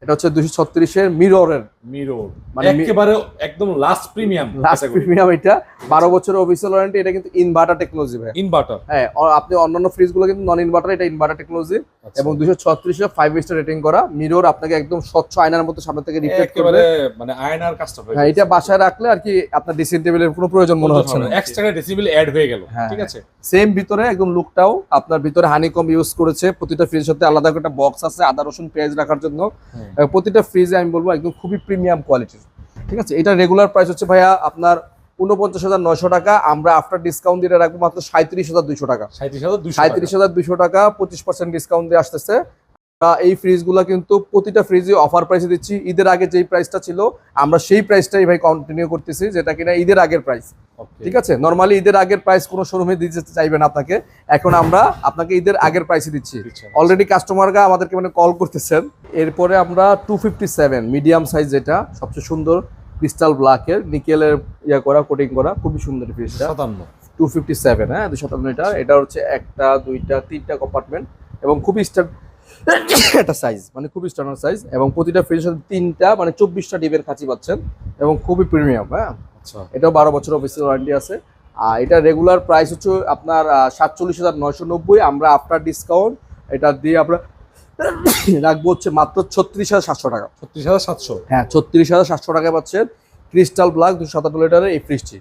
এটা হচ্ছে 236 এর মিররের মিরর, মানে একেবারে একদম লাস্ট প্রিমিয়াম। এটা 12 বছরের অফিসিয়াল ওয়ারেন্টি। এটা কিন্তু ইনভার্টার টেকনোলজি ভাই। ইনভার্টার, হ্যাঁ, আপনি অন্যান্য ফ্রিজ গুলো কিন্তু নন ইনভার্টার, এটা ইনভার্টার টেকনোলজি। এবং 236 এ 5 স্টার রেটিং করা। মিরর আপনাকে একদম স্বচ্ছ আয়নার মতো সামনে থেকে রিফ্লেক্ট করবে, একেবারে মানে আয়নার কাজটা হয়ে হ্যাঁ, যাচ্ছে। এটা বাসায় রাখলে আর কি আপনার ড্রেসিং টেবিলের কোনো প্রয়োজন মনে হচ্ছে না। এক্সট্রা ডেসিবেল অ্যাড হয়ে গেল, হ্যাঁ, ঠিক আছে। সেম ভিতরে একদম লুকটাও আপনার ভিতরে হানিকম ইউজ করেছে। প্রতিটা ফ্রিজের সাথে আলাদা করে একটা বক্স আছে আদা রসুন পেঁয়াজ রাখার জন্য। প্রতিটা ফ্রিজে আমি বলবো একদম খুবই প্রিমিয়াম কোয়ালিটির, ঠিক আছে। এটা রেগুলার প্রাইস হচ্ছে ভাইয়া আপনার 49,900 টাকা। আমরা আফটার ডিসকাউন্ট দিয়ে রাখবো মাত্র 37,200 টাকা। 37,200 টাকা 25% ডিসকাউন্ট দিয়ে আসতেছে। এই ফ্রিজগুলো কিন্তু প্রতিটা ফ্রিজে অফার প্রাইসে দিচ্ছি। ঈদের আগে যেই প্রাইসটা ছিল আমরা সেই প্রাইসটাই ভাই কন্টিনিউ করতেছি, যেটা কিনা ঈদের আগের প্রাইস, ঠিক আছে। নরমালি ঈদের আগের প্রাইস কোনো শোরুমে দিতে চাইবেন আপনাকে, এখন আমরা আপনাকে ঈদের আগের প্রাইসে দিচ্ছি। অলরেডি কাস্টমাররা আমাদেরকে মানে কল করতেছেন। এরপরে আমরা 257 মিডিয়াম সাইজ, যেটা সবচেয়ে সুন্দর ক্রিস্টাল ব্ল্যাকের নিকেলের করা কোটিং করা, খুবই সুন্দর ফ্রিজটা। 257, হ্যাঁ 257 লিটার। এটা হচ্ছে একটা দুইটা তিনটা কম্পার্টমেন্ট এবং খুবই একটা সাইজ, মানে খুবই স্ট্যান্ডার্ড সাইজ। এবং প্রতিটা ফ্রিজের সাথে তিনটা মানে 24টা ডিবের কাঁচি পাচ্ছেন এবং খুবই প্রিমিয়াম। হ্যাঁ, এটাও 12 বছর অফিসিয়াল ওয়ারেন্টি আছে। আর এটা রেগুলার প্রাইস হচ্ছে আপনার 47,990। আমরা আফটার ডিসকাউন্ট এটা দিয়ে আমরা রাখবো হচ্ছে মাত্র 36,700 টাকা। 36,700, হ্যাঁ 36,700 টাকায় পাচ্ছেন ক্রিস্টাল ব্ল্যাক 257 লিটারের এই ফ্রিজটি।